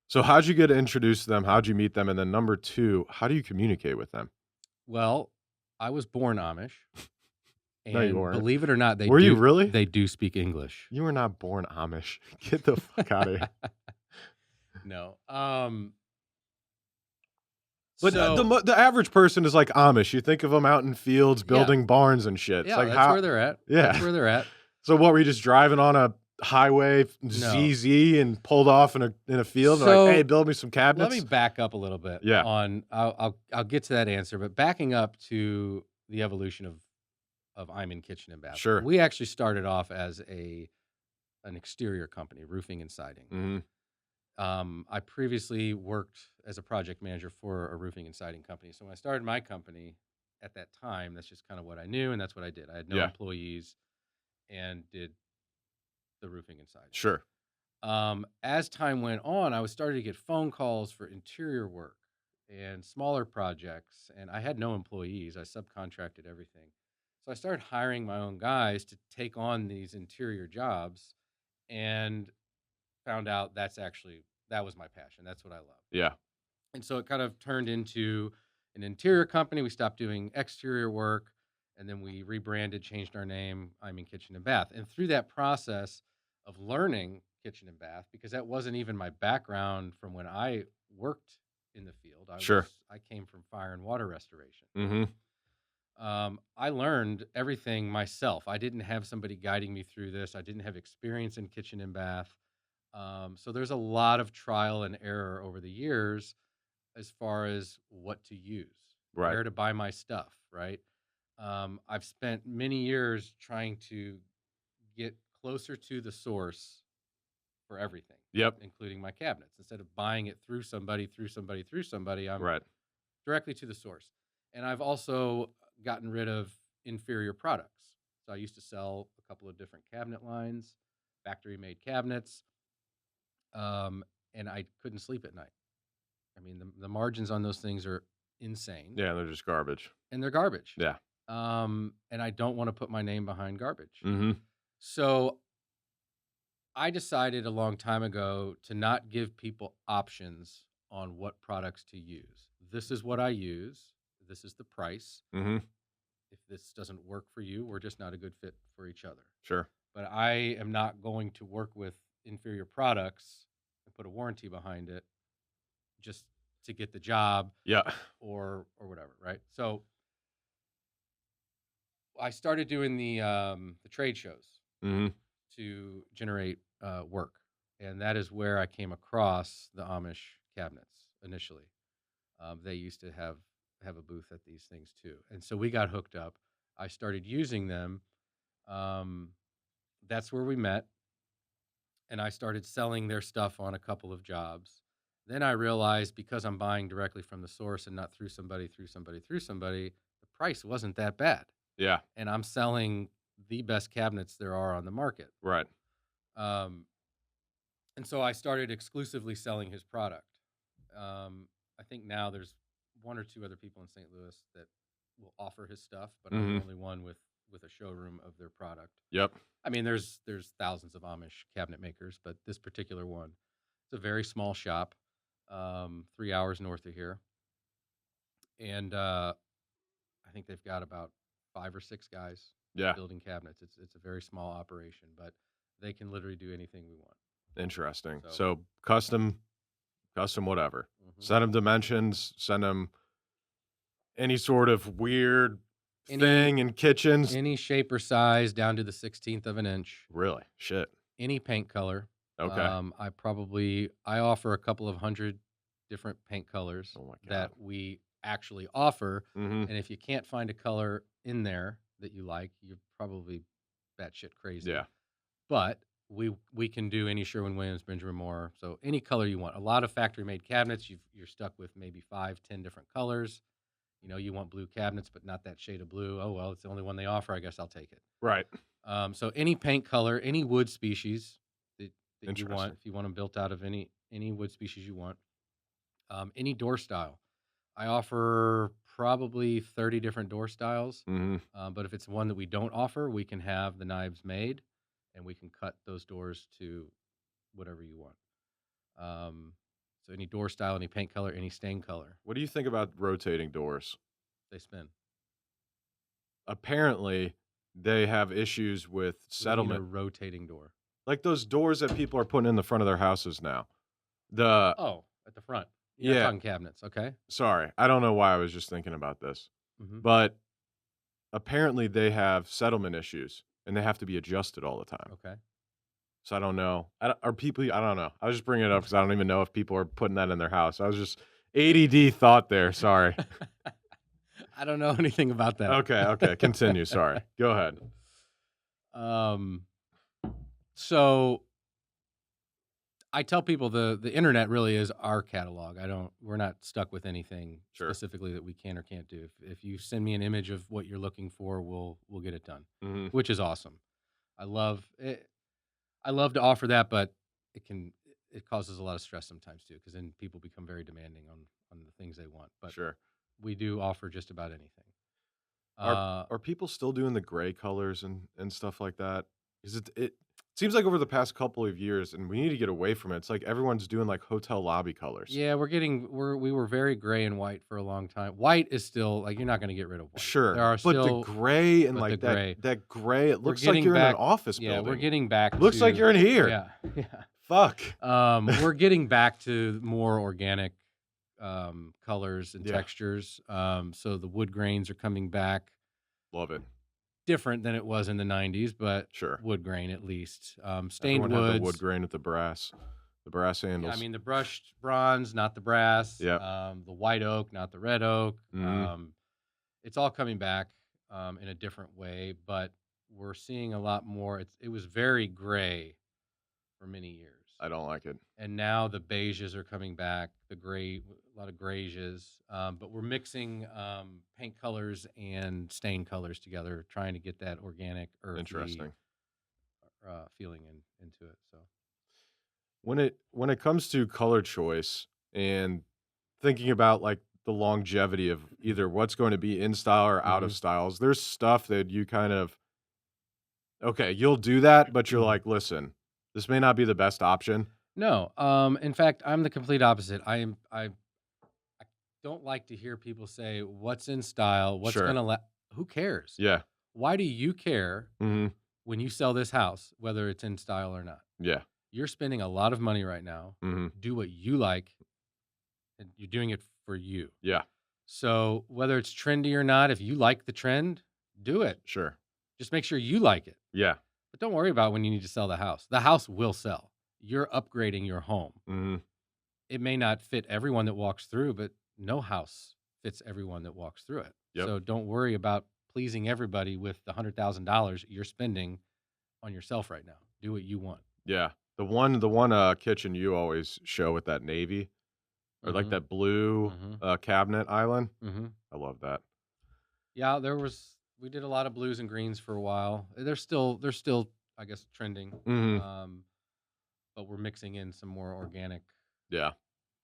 So how'd you get introduced to them? How'd you meet them? And then number 2, how do you communicate with them? Well, I was born Amish, No, you and weren't. believe it or not, Were you really? they do speak English. You were not born Amish. Get the fuck out of here. No. But So the average person is like Amish. You think of them out in fields yeah, building barns and shit. It's yeah, like that's how where they're at. That's yeah. where they're at. So what, were you just driving on a highway No. ZZ and pulled off in a field and like, "Hey, So build me some let me cabinets?" back up a little bit Yeah, on I'll get to that answer, but backing up to the evolution of Eyman Kitchen and Bath. sure. We actually started off as an exterior company, roofing and siding. Mhm. I previously worked as a project manager for a roofing and siding company. So when I started my company at that time, that's just kind of what I knew, and that's what I did. I had no Yeah, employees and did the roofing and siding. sure. As time went on, I was starting to get phone calls for interior work and smaller projects, and I had no employees. I subcontracted everything. So I started hiring my own guys to take on these interior jobs and found out that was my passion. That's what I love. Yeah, And so it kind of turned into an interior company. We stopped doing exterior work and then we rebranded, changed our name, I'm in Kitchen and Bath. And through that process of learning kitchen and bath, because that wasn't even my background from when I worked in the field. sure. I came from fire and water restoration. Mhm. I learned everything myself. I didn't have somebody guiding me through this. I didn't have experience in kitchen and bath. So there's a lot of trial and error over the years as far as what to use, Right. where to buy my stuff, right? I've spent many years trying to get closer to the source for everything, Yep. including my cabinets. Instead of buying it through somebody, I'm Right. directly to the source. And I've also gotten rid of inferior products. So I used to sell a couple of different cabinet lines, factory made cabinets, and I couldn't sleep at night. I mean, the margins on those things are insane, Yeah, they're just garbage. and they're garbage. Yeah. And I don't want to put my name behind garbage. Mhm. So I decided a long time ago to not give people options on what products to use. This is what I use. This is the price. Mhm. If this doesn't work for you, we're just not a good fit for each other. Sure. But I am not going to work with inferior products and put a warranty behind it just to get the job Yeah. or whatever, right? So I started doing the trade shows Mhm. to generate work, and that is where I came across the Amish cabinets initially. They used to have a booth at these things too, and so we got hooked up. I started using them. Um, that's where we met, and I started selling their stuff on a couple of jobs. Then I realized because I'm buying directly from the source and not through somebody, the price wasn't that bad. Yeah. And I'm selling the best cabinets there are on the market. Right. Um, and so I started exclusively selling his product. I think now there's one or two other people in St. Louis that will offer his stuff, but I'm the Mhm. only one with a showroom of their product. Yep. I mean, there's thousands of Amish cabinet makers, but this particular one, it's a very small shop, 3 hours north of here, and I think they've got about 5 or 6 guys Yeah. building cabinets. It's a very small operation, but they can literally do anything we want. Interesting. So, So custom whatever. mhm. Send them dimensions, send them any sort of weird any thing in kitchens. any shape or size down to the 16th of an inch, Really? Shit. any paint color. Okay. I offer a couple of hundred different paint colors Oh my god. that we actually offer, Mhm. and if you can't find a color in there that you like, you're probably batshit crazy. Yeah. But we can do any Sherwin-Williams, Benjamin Moore, so any color you want. A lot of factory-made cabinets, you're stuck with maybe 5, 10 different colors. You know, you want blue cabinets, but not that shade of blue. Oh, well, it's the only one they offer. I guess I'll take it. Right. So any paint color, any wood species that you want, Interesting. if you want them built out of any wood species you want, any door style. I offer probably 30 different door styles. Mhm. But if it's one that we don't offer, we can have the knives made and we can cut those doors to whatever you want. Um, So any door style, any paint color, any stain color, What do you think about rotating doors? they spin. Apparently, they have issues with What do you mean a settlement. rotating door? Like those doors that people are putting in the front of their houses now. The Oh, at the front. You're not Yeah, talking cabinets, okay? sorry. I don't know why I was just thinking about this. Mhm. But apparently they have settlement issues and they have to be adjusted all the time. Okay. So I don't know. Are people I don't know. I was just bringing it up because I don't even know if people are putting that in their house. I was just ADD thought there, sorry. I don't know anything about that. Okay, continue, sorry. Go ahead. So I tell people the internet really is our catalog. We're not stuck with anything Sure. specifically that we can or can't do. If you send me an image of what you're looking for, we'll get it done, Mhm. which is awesome. I love it. I love to offer that, but it causes a lot of stress sometimes too, because then people become very demanding on the things they want. But Sure. we do offer just about anything. Are Uh, are people still doing the gray colors and stuff like that? Is it seems like over the past couple of years, and we need to get away from it. It's like everyone's doing like hotel lobby colors. yeah, we were very gray and white for a long time. White is still like you're not going to get rid of white. There Sure, are but the still, gray and but the like that gray. that gray, it We're looks like getting you're in an back. office Yeah, we're building. getting back Looks like to. you're in here. Yeah, yeah. Fuck. We're getting back to more organic colors and Yeah. textures. So the wood grains are coming back. Love it. Different than it was in the 90s, but Sure. wood grain at least. Stained Everyone had the wood woods. grain with the brass Yeah, I handles. mean the brushed bronze, not the brass. Yep. The white oak, not the red oak. Mhm. It's all coming back in a different way, but we're seeing a lot more. It was very gray for many years. I don't like it. And now the beiges are coming back, the gray, a lot of grays, but we're mixing paint colors and stain colors together, trying to get that organic, earthy Interesting. feeling into it. So When it comes to color choice and thinking about like the longevity of either what's going to be in style or out of Mhm. styles, there's stuff that you kind of okay, you'll do that, but you're like, listen, this may not be the best option. No, in fact, I'm the complete opposite. I don't like to hear people say what's in style, what's Sure. gonna who cares? Yeah. Why do you care Mhm. when you sell this house, whether it's in style or not? Yeah. You're spending a lot of money right now. Mhm. Do what you like, and you're doing it for you. Yeah. So whether it's trendy or not, if you like the trend, do it. Sure. Just make sure you like it. Yeah. But don't worry about when you need to sell the house. The house will sell. You're upgrading your home. Mhm. It may not fit everyone that walks through, but no house fits everyone that walks through it. Yep. So don't worry about pleasing everybody with the $100,000 you're spending on yourself right now. Do what you want. Yeah. The one kitchen you always show with that navy or like Mhm. that blue Mhm. cabinet island. Mhm. I love that. Yeah, we did a lot of blues and greens for a while. They're still I guess trending. Mhm. But we're mixing in some more organic Yeah.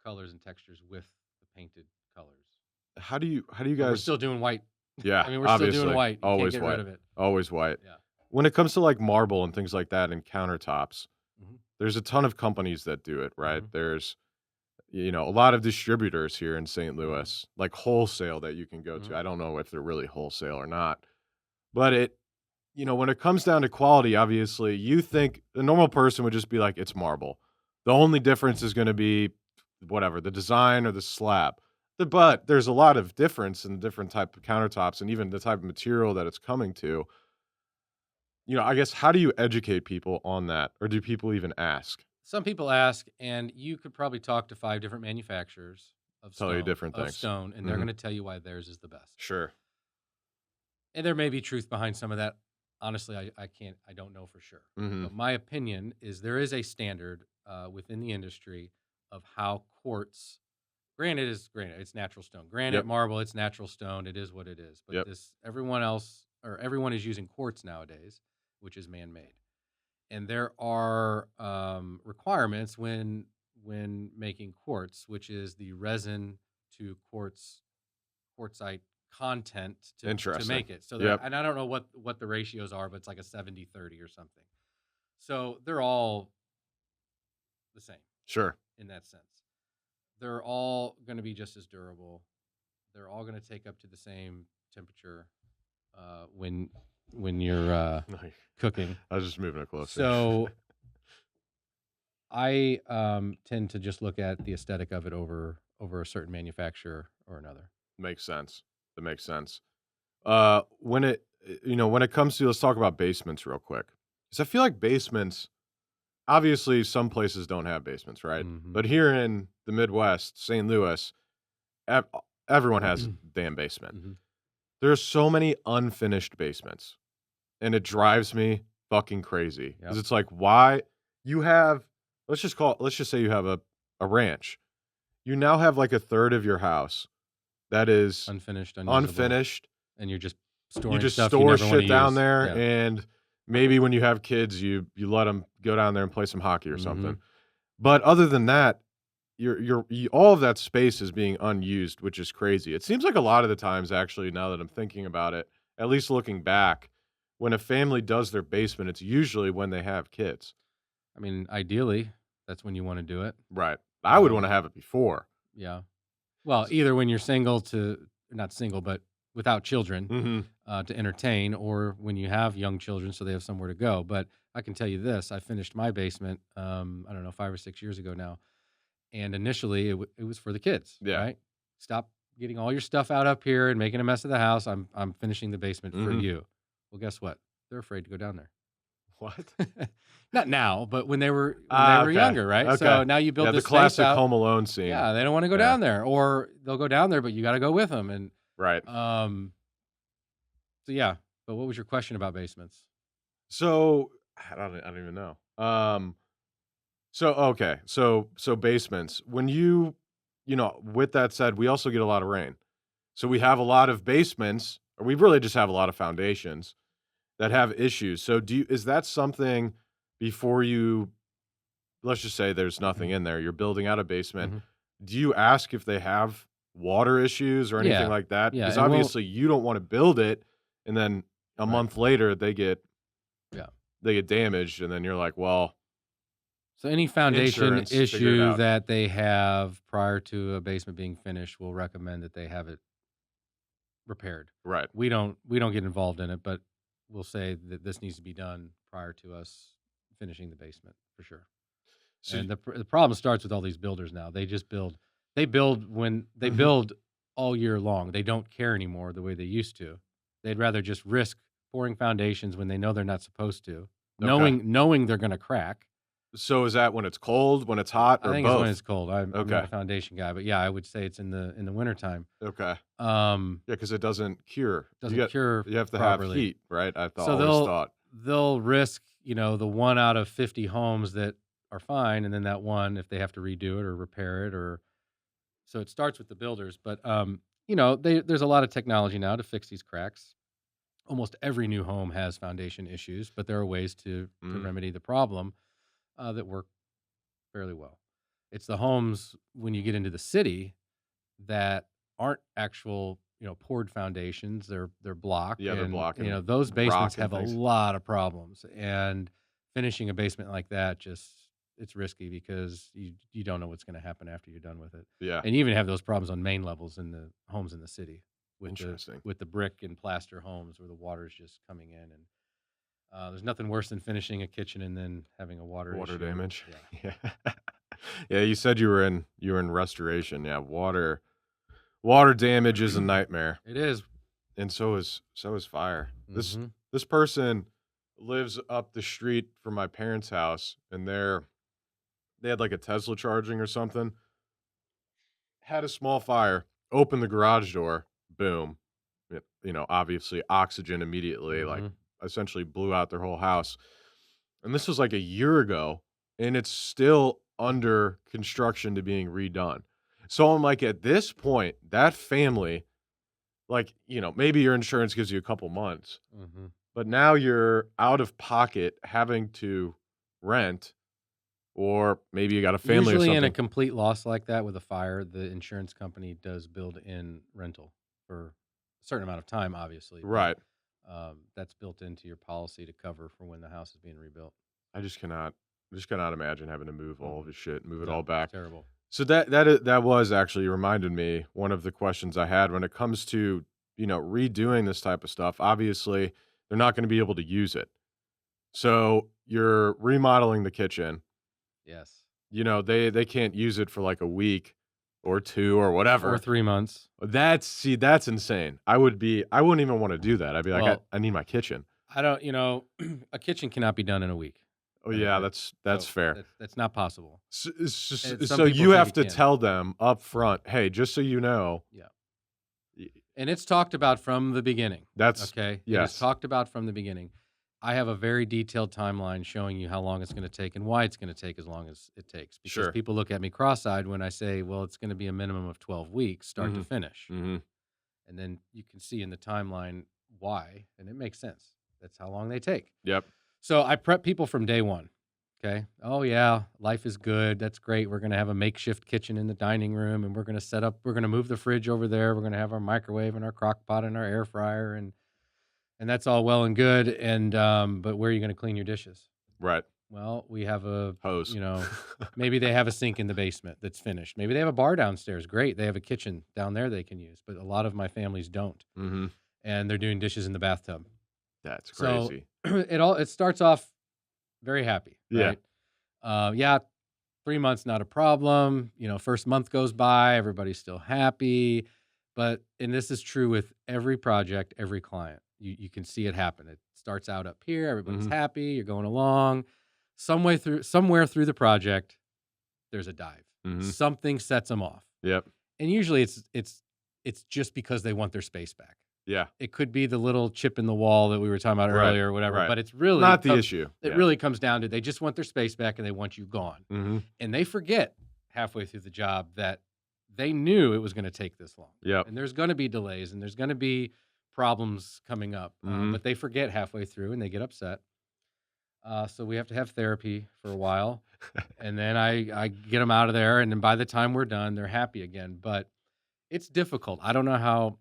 colors and textures with the painted colors. How do you But we're guys still doing white. Yeah, I mean, we're still doing obviously. white. You can't Always get rid white. of it. Always white. Yeah. When it comes to like marble and things like that and countertops, Mhm. there's a ton of companies that do it, right? Mhm. There's a lot of distributors here in St. Mhm. Louis, like wholesale that you can go to. Mhm. I don't know if they're really wholesale or not. But when it comes down to quality, obviously, you think a normal person would just be like, it's marble. The only difference is going to be whatever, the design or the slab. But there's a lot of difference in the different type of countertops and even the type of material that it's coming to. I guess how do you educate people on that? Or do people even ask? Some people ask, and you could probably talk to 5 different manufacturers Tell you different of things. stone, and they're Mhm. going to tell you why theirs is the best. Sure. And there may be truth behind some of that. Honestly, I don't know for sure. Mhm. But my opinion is there is a standard within the industry of how quartz. Granted, it's natural stone. Granite, Yep. marble, it's natural stone. It is what it is. But Yep. everyone is using quartz nowadays, which is man-made. And there are requirements when making quartz, which is the resin to quartzite content to Interesting. make it. So Yep. and I don't know what the ratios are, but it's like a 70-30 or something. So they're all the same Sure. in that sense. They're all going to be just as durable. They're all going to take up to the same temperature when you're cooking. I was just moving it closer. So I tend to just look at the aesthetic of it over a certain manufacturer or another. Makes sense. That makes sense. When it comes to, let's talk about basements real quick, because I feel like basements, obviously some places don't have basements, right? Mm-hmm. But here in the Midwest, St. Louis, everyone has a damn basement. Mm-hmm. There's so many unfinished basements, and it drives me fucking crazy. Because it's like, why you have, let's just say you have a ranch. You now have like a third of your house that is unfinished, and you're just storing stuff you never shit down use. there, and maybe when you have kids, you let them go down there and play some hockey or something. But other than that, all of that space is being unused, which is crazy. It seems like a lot of the times, actually, now that I'm thinking about it, at least looking back, when a family does their basement, it's usually when they have kids. I mean, ideally, that's when you want to do it. Right. I would want to have it before. Yeah. Well, either when you're not single, but without children to entertain, or when you have young children so they have somewhere to go. But I can tell you this, I finished my basement, I don't know, 5 or 6 years ago now. And initially it was for the kids, right? Stop getting all your stuff out up here and making a mess of the house. I'm finishing the basement for you. Well, guess what? They're afraid to go down there. What? Not now, but when they were younger, right? Okay. So now you build this the classic space out. Home Alone scene. Yeah, they don't want to go down there, or they'll go down there, but you got to go with them. And right. So yeah. But what was your question about basements? So I don't even know. So basements. When with that said, we also get a lot of rain, so we have a lot of basements, or we really just have a lot of foundations that have issues. So is that something before you, let's just say there's nothing in there, you're building out a basement, do you ask if they have water issues or anything like that? Because obviously you don't want to build it and then a month later they get damaged, and then you're like, well. So any foundation issue that they have prior to a basement being finished, we'll recommend that they have it repaired. Right. We don't get involved in it, but we'll say that this needs to be done prior to us finishing the basement for sure. So and the problem starts with all these builders now. They just build. They build when they build all year long. They don't care anymore the way they used to. They'd rather just risk pouring foundations when they know they're not supposed to, knowing they're going to crack. So is that when it's cold, when it's hot, or I think both? It's when it's cold. I'm not a foundation guy, but yeah, I would say it's in the wintertime. Okay. Yeah, because it doesn't cure. Cure. You have to properly. have heat, right? I thought. So they'll risk, the 1 out of 50 homes that are fine, and then that one if they have to redo it or repair it, or so it starts with the builders. But there's a lot of technology now to fix these cracks. Almost every new home has foundation issues, but there are ways to remedy the problem that work fairly well. It's the homes when you get into the city that aren't actual, poured foundations. They're block. Yeah, they're block. Those basements have a lot of problems, and finishing a basement like that it's risky because you don't know what's going to happen after you're done with it. Yeah, and you even have those problems on main levels in the homes in the city with the brick and plaster homes where the water's just coming in, and there's nothing worse than finishing a kitchen and then having a water issue. damage. Yeah. Yeah, you said you were in restoration. Yeah, water damage is a nightmare. It is, and so is fire. This person lives up the street from my parents' house, and they had like a Tesla charging or something. Had a small fire. Opened the garage door. Boom. Obviously oxygen immediately. Like essentially blew out their whole house. And this was like a year ago, and it's still under construction to being redone. So I'm like, at this point, that family, like, maybe your insurance gives you a couple months, but now you're out of pocket having to rent, or maybe you got a family usually or something. In a complete loss like that with a fire, the insurance company does build in rental for a certain amount of time, obviously. Right. That's built into your policy to cover for when the house is being rebuilt. I just cannot imagine having to move all of his shit, move it all back. It's terrible. So that was actually reminded me one of the questions I had when it comes to, redoing this type of stuff. Obviously, they're not gonna be able to use it. So, you're remodeling the kitchen, Yes. they can't use it for, like, a week or 2 or Or whatever. 3 months. That's insane. I wouldn't even wanna do that. I'd be like, Well, I need my kitchen." I don't, a kitchen cannot be done in a week. Oh, Right? yeah, that's So fair. that's not possible. And some So people you think have it to can. tell them up front, "Hey, just so you know." Yeah. Y And it's talked about from the beginning. That's Okay. It is yes. talked about from the beginning. I have a very detailed timeline showing you how long it's going to take and why it's going to take as long as it takes. Because Sure. people look at me cross-eyed when I say, well, it's going to be a minimum of 12 weeks, start to Mhm, finish. mhm. And then you can see in the timeline why, and it makes sense. That's how long they take. Yep. So I prep people from day one. Okay. Oh, yeah, life is good. That's great. We're going to have a makeshift kitchen in the dining room, and we're going to move the fridge over there. We're going to have our microwave and our crock pot and our air fryer. And that's all well and good. And, but where are you going to clean your dishes? Right. Well, we have Hose. maybe they have a sink in the basement that's finished. Maybe they have a bar downstairs. Great. They have a kitchen down there they can use. But a lot of my families don't. Mhm. And they're doing dishes in the bathtub. That's So crazy. it starts off very happy, Yeah. right? Yeah, 3 months, not a problem. First month goes by, everybody's still happy. And this is true with every project, every client. You can see it happen. It starts out up here, everybody's Mhm. happy, you're going along. Somewhere through the project, there's a dive. Mhm. Something sets them off. Yep. And usually it's just because they want their space back. Yeah. It could be the little chip in the wall that we were talking about Right. earlier or whatever, Right. but it's really Not the issue. it Yeah. really comes down to they just want their space back and they want you gone. Mhm. And they forget halfway through the job that they knew it was going to take this long. Yep. And there's going to be delays and there's going to be problems coming up. Mhm. But they forget halfway through and they get upset. So we have to have therapy for a while. And then I get them out of there. And then by the time we're done, they're happy again. But it's difficult. I don't know how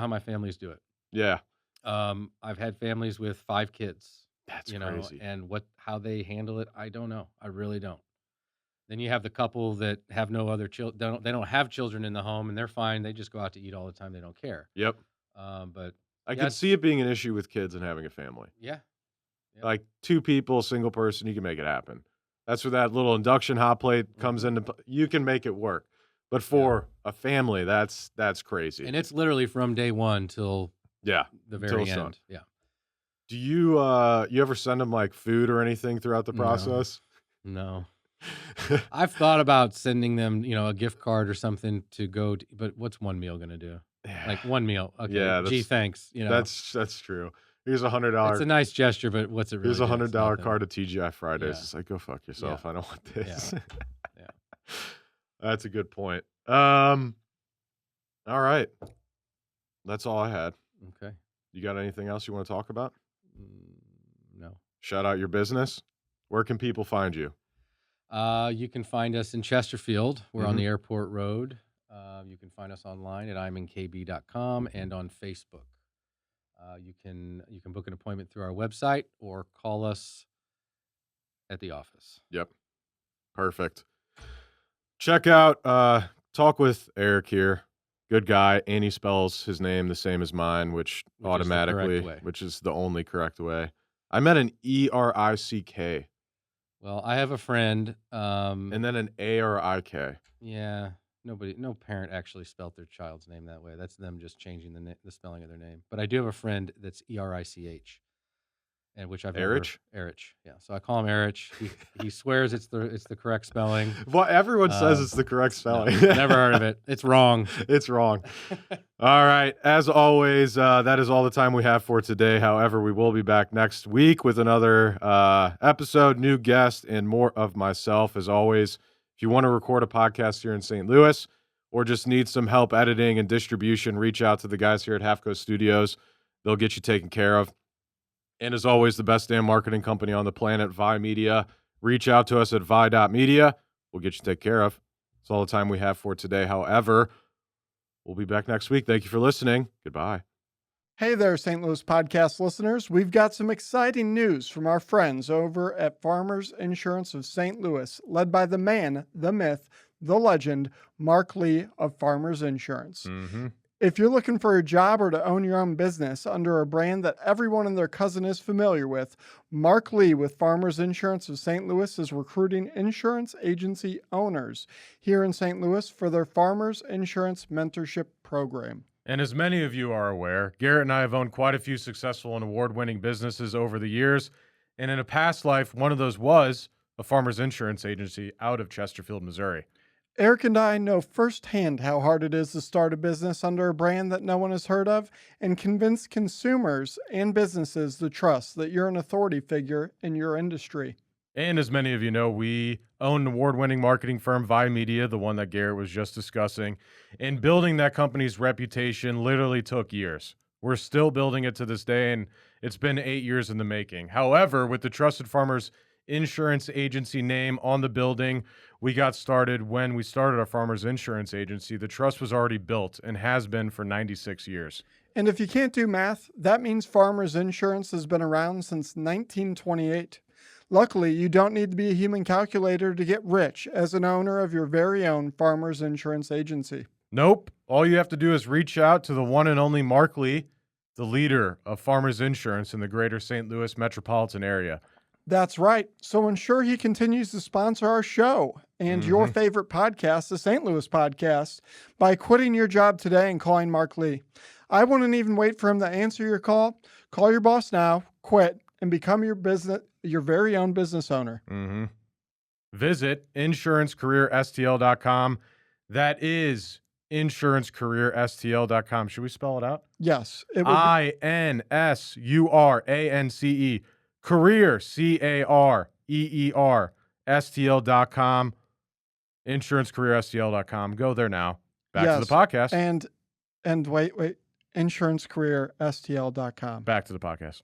my families do it. Yeah. I've had families with 5 kids, That's crazy. and how they handle it, I don't know. I really don't. Then you have the couple that have no other children. They don't have children in the home, and they're fine. They just go out to eat all the time. They don't care. Yep. But I yeah, could see it being an issue with kids and having a family. yeah, yeah, Like 2 people, single person, you can make it happen. That's where that little induction hot plate comes mhm, into you can make it work. But yeah. for a family, that's crazy. And it's literally from day one till Yeah. the Until very it's done. end. Yeah. Do you ever send them like food or anything throughout the No, process? no. I've thought about sending them, a gift card or something to go, but what's one meal going to do? Like one meal. Okay. Yeah, Gee, thanks. that's true. Here's a It's a $100 nice gesture, but what's it really here's a do? It's $100 nothing. card to TGI Fridays. Yeah. It's like, go fuck Yeah. yourself. I don't want this. Yeah. That's a good point. All right. That's all I had. Okay. You got anything else you want to talk about? No. Shout out your business. Where can people find you? You can find us in Chesterfield. We're on Mhm. the airport road. You can find us online at eymankb.com and on Facebook. You can book an appointment through our website or call us at the office. Yep. Perfect. Check out Talk with Eric here. Good guy, and he spells his name the same as mine, which Which is the automatically, correct way. which is the only correct way. I met an Erick, Well, I have a friend. and then an Arik. Yeah, no parent actually spelt their child's name that way. That's them just changing the spelling of their name. But I do have a friend that's Erich, and which I've never Erich? Erich. Yeah, so I call him Erich. He swears it's the correct spelling. Well, everyone says Um, it's the correct No, spelling. never heard of it. It's wrong. It's wrong. All right. As always, that is all the time we have for today. However, we will be back next week with another episode, new guest, and more of myself. As always, if you want to record a podcast here in St. Louis or just need some help editing and distribution, reach out to the guys here at Half Coast Studios. They'll get you taken care of. And as always, the best damn marketing company on the planet, Vi Media. Reach out to us at vi.media. We'll get you taken care of. That's all the time we have for today. However, we'll be back next week. Thank you for listening. Goodbye. Hey there, St. Louis podcast listeners. We've got some exciting news from our friends over at Farmers Insurance of St. Louis, led by the man, the myth, the legend, Mark Lee of Farmers Insurance. Mm-hmm. If you're looking for a job or to own your own business under a brand that everyone and their cousin is familiar with, Mark Lee with Farmers Insurance of St. Louis is recruiting insurance agency owners here in St. Louis for their Farmers Insurance Mentorship Program. And as many of you are aware, Garrett and I have owned quite a few successful and award-winning businesses over the years. And in a past life, one of those was a farmers insurance agency out of Chesterfield, Missouri. Eric and I know firsthand how hard it is to start a business under a brand that no one has heard of and convince consumers and businesses to trust that you're an authority figure in your industry. And as many of you know, we own an award-winning marketing firm, Vi Media, the one that Garrett was just discussing. And building that company's reputation literally took years. We're still building it to this day, and it's been 8 years in the making. However, with the Trusted Farmers Insurance Agency name on the building, we got started when we started our Farmers Insurance Agency. The trust was already built and has been for 96 years. And if you can't do math, that means Farmers Insurance has been around since 1928. Luckily, you don't need to be a human calculator to get rich as an owner of your very own Farmers Insurance Agency. Nope. All you have to do is reach out to the one and only Mark Lee, the leader of Farmers Insurance in the greater St. Louis metropolitan area. That's right. So ensure he continues to sponsor our show and your favorite podcast, the St. Louis Podcast, by quitting your job today and calling Mark Lee. I wouldn't even wait for him to answer your call. Call your boss now, quit, and become your very own business owner. Visit insurancecareerstl.com. That is insurancecareerstl.com. Should we spell it out? Yes. It would INSURANCE. Career, CAREER, STL.com, insurancecareerstl.com. Go there now. Back to the podcast. And wait, insurancecareerstl.com. Back to the podcast.